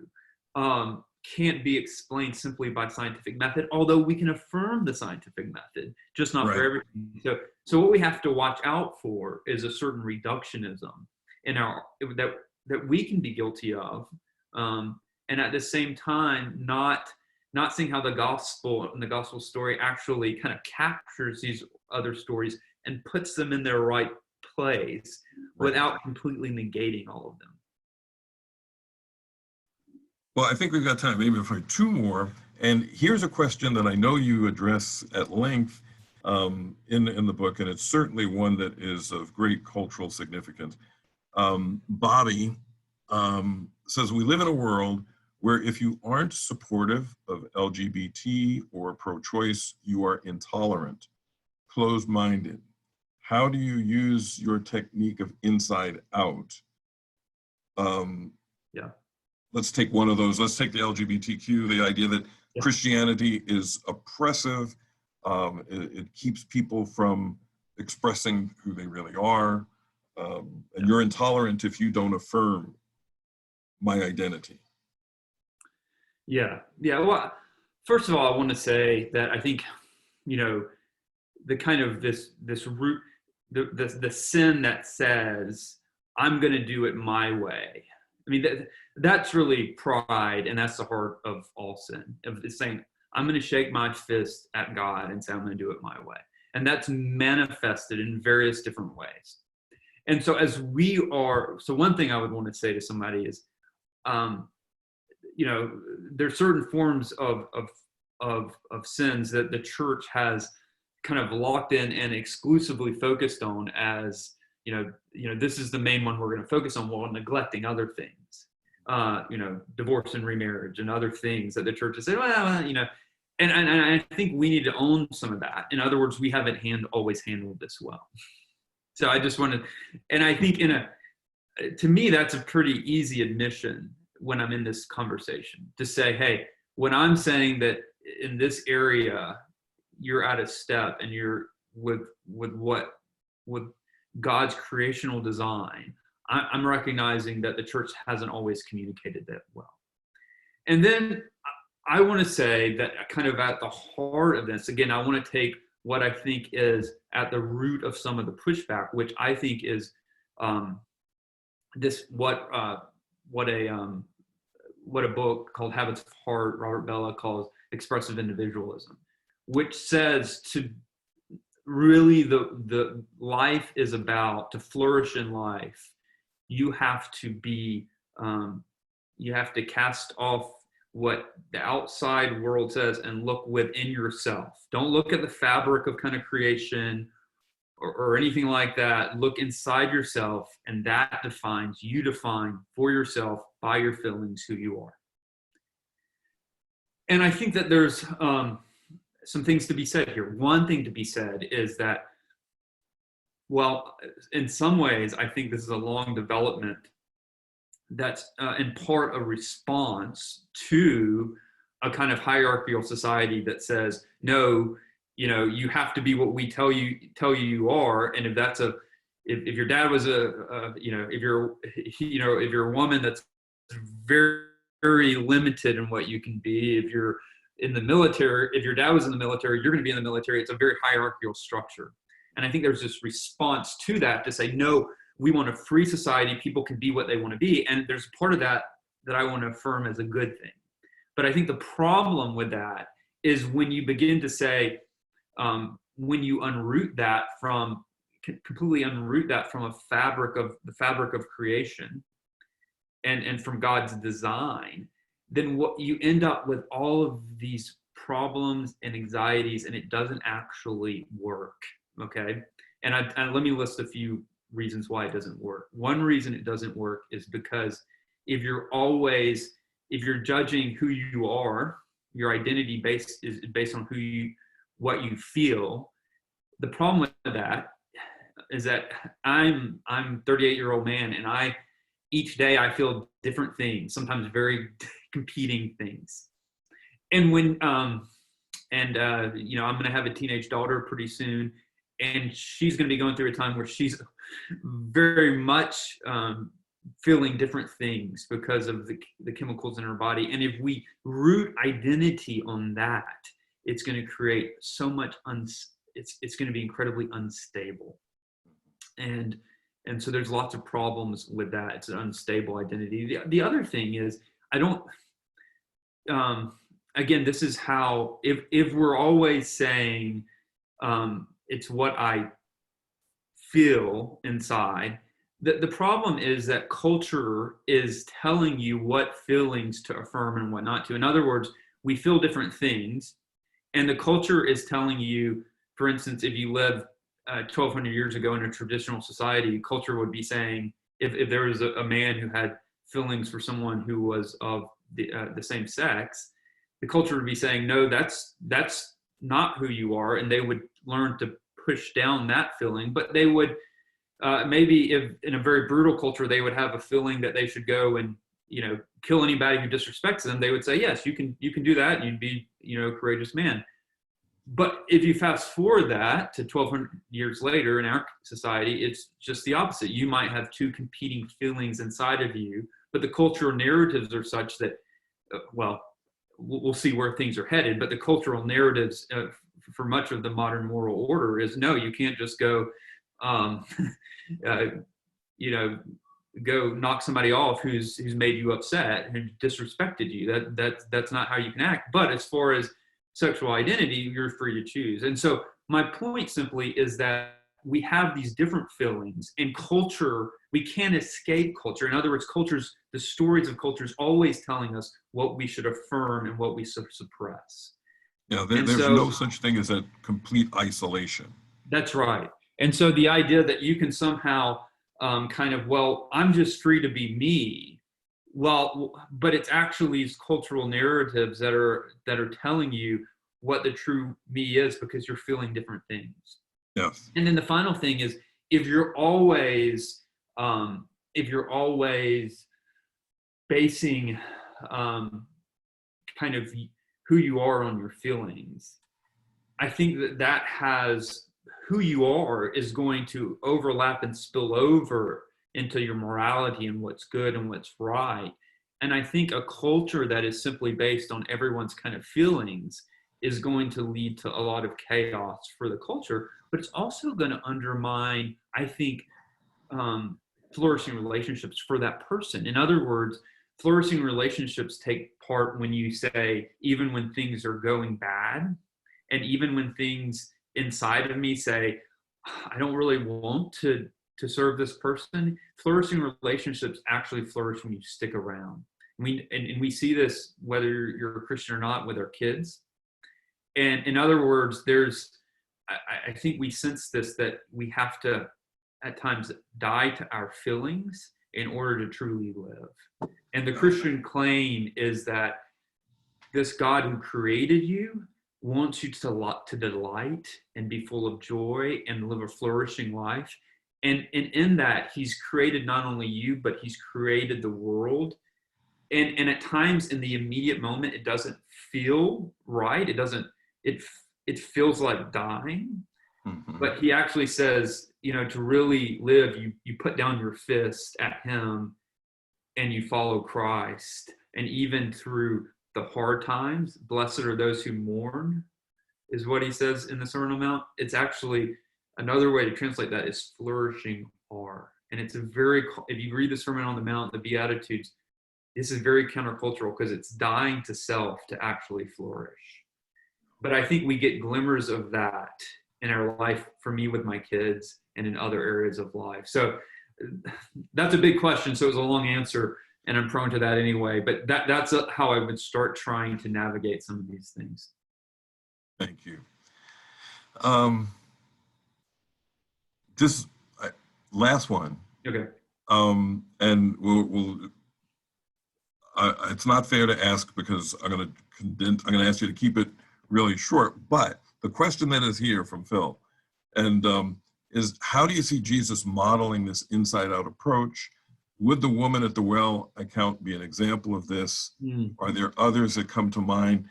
Can't be explained simply by scientific method, although we can affirm the scientific method, just not for everything. So what we have to watch out for is a certain reductionism in that we can be guilty of, and at the same time not seeing how the gospel and the gospel story actually kind of captures these other stories and puts them in their right place without completely negating all of them. Well, I think we've got time maybe for two more. And here's a question that I know you address at length in the book, and it's certainly one that is of great cultural significance. Bobby says, we live in a world where if you aren't supportive of LGBT or pro-choice, you are intolerant, closed-minded. How do you use your technique of inside out? Let's take one of those. Let's take the LGBTQ, the idea that Christianity is oppressive. It keeps people from expressing who they really are. And you're intolerant if you don't affirm my identity. Yeah. Well, first of all, I want to say that I think, the kind of this root, the sin that says, I'm going to do it my way. I mean, that's really pride, and that's the heart of all sin. It's saying, I'm going to shake my fist at God and say, I'm going to do it my way. And that's manifested in various different ways. And so so one thing I would want to say to somebody is, there's certain forms of sins that the church has kind of locked in and exclusively focused on as, this is the main one we're going to focus on, while neglecting other things, divorce and remarriage and other things that the church has said, and I think we need to own some of that. In other words, we haven't always handled this well. So I just wanted, and I think to me, that's a pretty easy admission when I'm in this conversation to say, hey, when I'm saying that in this area, you're out of step and you're with God's creational design, I'm recognizing that the church hasn't always communicated that well. And then I want to say that kind of at the heart of this, again, I want to take what I think is at the root of some of the pushback, which I think is what a book called Habits of Heart, Robert Bellah, calls expressive individualism, which says to really the life is about, to flourish in life, you have to cast off what the outside world says and look within yourself. Don't look at the fabric of kind of creation or anything like that. Look inside yourself, and that you define for yourself by your feelings who you are. And I think that there's some things to be said here. One thing to be said is that, well, in some ways, I think this is a long development that's in part a response to a kind of hierarchical society that says, no, you have to be what we tell you you are. And if that's if your dad was if you're a woman, that's very, very limited in what you can be. If you're in the military, if your dad was in the military, you're going to be in the military. It's a very hierarchical structure. And I think there's this response to that to say, no, we want a free society. People can be what they want to be. And there's part of that I want to affirm as a good thing. But I think the problem with that is when you begin to say, when you completely unroot that from the fabric of creation and from God's design, then what you end up with all of these problems and anxieties, and it doesn't actually work. Okay. And let me list a few reasons why it doesn't work. One reason it doesn't work is because if you're judging who you are, your identity is based on what you feel. The problem with that is that I'm 38-year-old man, and each day I feel different things, sometimes very competing things. And when I'm going to have a teenage daughter pretty soon, and she's going to be going through a time where she's very much feeling different things because of the chemicals in her body. And if we root identity on that, it's going to create so much it's going to be incredibly unstable. And so there's lots of problems with that. It's an unstable identity. The other thing is, again, this is how, if we're always saying it's what I feel inside, the problem is that culture is telling you what feelings to affirm and what not to. In other words, we feel different things, and the culture is telling you, for instance, if you live 1,200 years ago in a traditional society, culture would be saying, if there was a man who had feelings for someone who was of the same sex, the culture would be saying, no, that's not who you are, and they would learn to push down that feeling. But they would maybe, if in a very brutal culture, they would have a feeling that they should go and kill anybody who disrespects them. They would say, yes, you can do that, and you'd be a courageous man. But if you fast forward that to 1,200 years later in our society, it's just the opposite. You might have two competing feelings inside of you, but the cultural narratives are such that, we'll see where things are headed, but the cultural narratives for much of the modern moral order is, no, you can't just go, go knock somebody off who's made you upset and disrespected you. That's not how you can act. But as far as sexual identity, you're free to choose. And so my point simply is that we have these different feelings, and culture, we can't escape culture. In other words, the stories of cultures always telling us what we should affirm and what we should suppress. Yeah, there's no such thing as a complete isolation. That's right. And so the idea that you can somehow I'm just free to be me. But it's actually these cultural narratives that are telling you what the true me is, because you're feeling different things. Yes. And then the final thing is, if you're always basing kind of who you are on your feelings, I think that has who you are is going to overlap and spill over into your morality and what's good and what's right. And I think a culture that is simply based on everyone's kind of feelings is going to lead to a lot of chaos for the culture, but it's also going to undermine, I think, flourishing relationships for that person. In other words, flourishing relationships take part when you say, even when things are going bad, and even when things inside of me say, I don't really want to serve this person. Flourishing relationships actually flourish when you stick around. And we see this whether you're a Christian or not with our kids. And in other words, I think we sense this, that we have to at times die to our feelings in order to truly live. And the Christian claim is that this God who created you wants you to delight and be full of joy and live a flourishing life. And in that, he's created not only you, but he's created the world. And at times in the immediate moment, it doesn't feel right. It feels like dying. Mhm. But he actually says, to really live, you put down your fist at him and you follow Christ. And even through the hard times, blessed are those who mourn, is what he says in the Sermon on the Mount. It's actually, another way to translate that is flourishing hard. And it's if you read the Sermon on the Mount, the Beatitudes, this is very countercultural because it's dying to self to actually flourish. But I think we get glimmers of that in our life, for me with my kids and in other areas of life. So that's a big question. So it was a long answer, and I'm prone to that anyway. But that's how I would start trying to navigate some of these things. Thank you. This last one. Okay. And it's not fair to ask because I'm going to ask you to keep it really short. But the question that is here from Phil, and is how do you see Jesus modeling this inside-out approach? Would the woman at the well account be an example of this? Are there others that come to mind?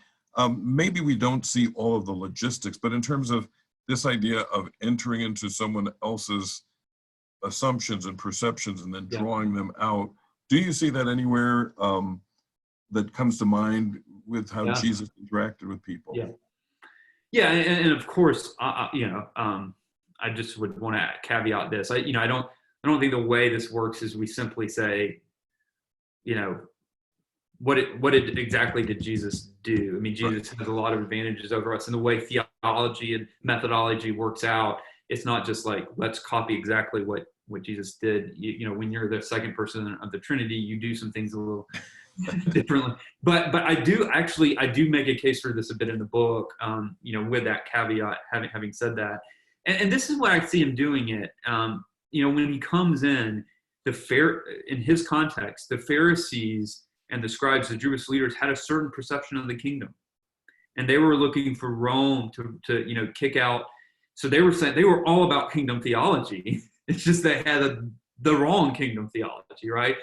Maybe we don't see all of the logistics, but in terms of this idea of entering into someone else's assumptions and perceptions and then drawing them out, do you see that anywhere that comes to mind with how Jesus interacted with people? Yeah, and of course, I just would want to caveat this. I don't think the way this works is we simply say, what exactly did Jesus do? I mean, Jesus has a lot of advantages over us, and the way theology and methodology works out, it's not just like, let's copy exactly what Jesus did. When you're the second person of the Trinity, you do some things a little differently. But I do make a case for this a bit in the book, with that caveat, having said that. And this is what I see him doing it. When he comes in, in his context, the Pharisees and the scribes, the Jewish leaders, had a certain perception of the kingdom, and they were looking for Rome to kick out. So they were saying they were all about kingdom theology. It's just they had the wrong kingdom theology, right?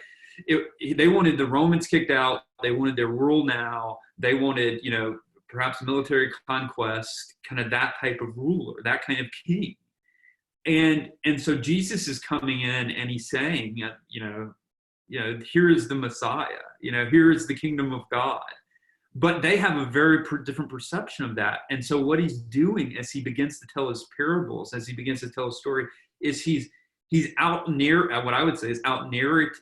They wanted the Romans kicked out. They wanted their rule now. They wanted, perhaps military conquest, kind of that type of ruler, that kind of king. And so Jesus is coming in and he's saying, here is the Messiah, here is the kingdom of God. But they have a very different perception of that. And so what he's doing as he begins to tell his parables, as he begins to tell a story, is he's out near, what I would say is out narrating.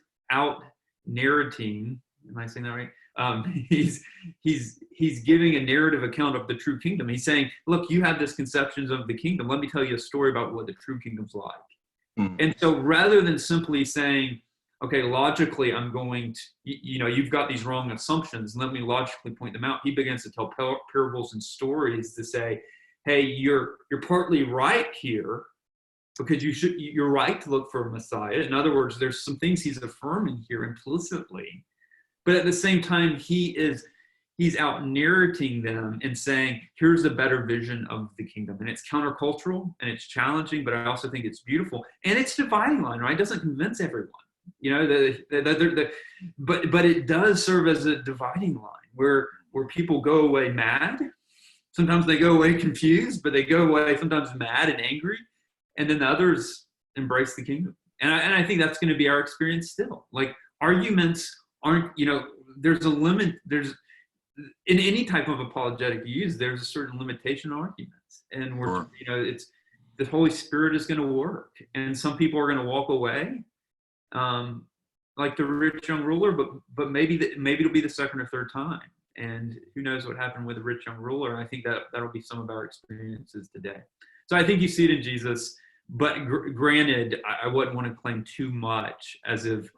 Am I saying that right? He's giving a narrative account of the true kingdom. He's saying, look, you have this conceptions of the kingdom. Let me tell you a story about what the true kingdom's like. And so rather than simply saying, okay, logically, I'm going to, you've got these wrong assumptions, let me logically point them out. He begins to tell parables and stories to say, hey, you're partly right here, because you're right to look for a Messiah. In other words, there's some things he's affirming here implicitly, but at the same time, he's out narrating them and saying, here's a better vision of the kingdom. And it's countercultural and it's challenging, but I also think it's beautiful. And it's dividing line, right? It doesn't convince everyone, but it does serve as a dividing line where people go away mad. Sometimes they go away confused, but they go away sometimes mad and angry. And then the others embrace the kingdom. And I think that's going to be our experience still. Like, arguments aren't, there's a limit. There's, in any type of apologetic you use, there's a certain limitation on arguments. And it's the Holy Spirit is going to work. And some people are going to walk away, like the rich young ruler, but maybe it'll be the second or third time. And who knows what happened with the rich young ruler. I think that'll be some of our experiences today. So I think you see it in Jesus. But granted, I wouldn't want to claim too much, as if,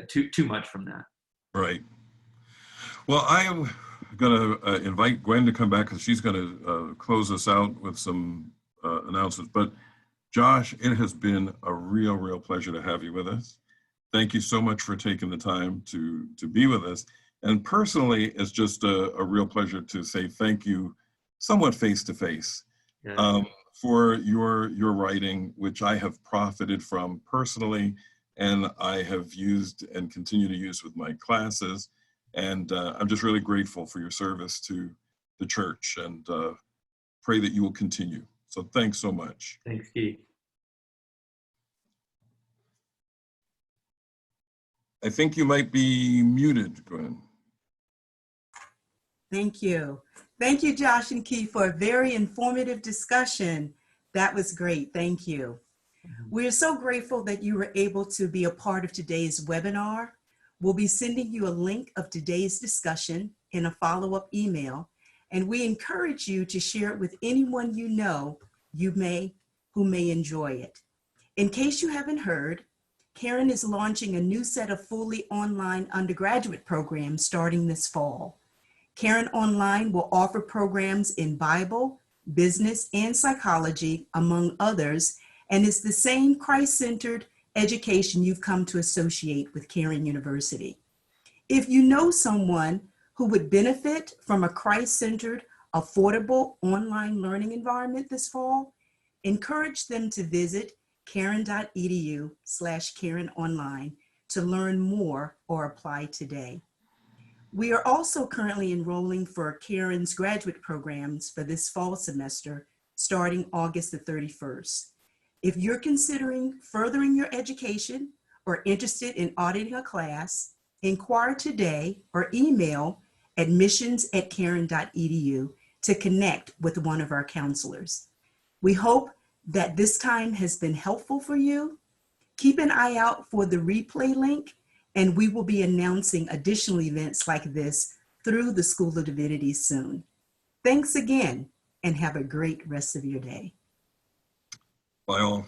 too much from that. Right. Well, I am going to invite Gwen to come back because she's going to close us out with some announcements. But Josh, it has been a real pleasure to have you with us. Thank you so much for taking the time to be with us. And personally, it's just a real pleasure to say thank you, somewhat face to face. For your writing, which I have profited from personally, and I have used and continue to use with my classes. And I'm just really grateful for your service to the church, and pray that you will continue. So thanks so much. Thanks, Keith. I think you might be muted, Gwen. Thank you. Thank you, Josh and Keith, for a very informative discussion. That was great. Thank you. We are so grateful that you were able to be a part of today's webinar. We'll be sending you a link of today's discussion in a follow-up email, and we encourage you to share it with anyone you know who may enjoy it. In case you haven't heard, Karen is launching a new set of fully online undergraduate programs starting this fall. Karen Online will offer programs in Bible, business, and psychology, among others, and is the same Christ-centered education you've come to associate with Karen University. If you know someone who would benefit from a Christ-centered, affordable online learning environment this fall, encourage them to visit karen.edu/KarenOnline to learn more or apply today. We are also currently enrolling for Karen's graduate programs for this fall semester, starting August the 31st. If you're considering furthering your education or interested in auditing a class, inquire today or email admissions@karen.edu to connect with one of our counselors. We hope that this time has been helpful for you. Keep an eye out for the replay link, and we will be announcing additional events like this through the School of Divinity soon. Thanks again, and have a great rest of your day. Bye all.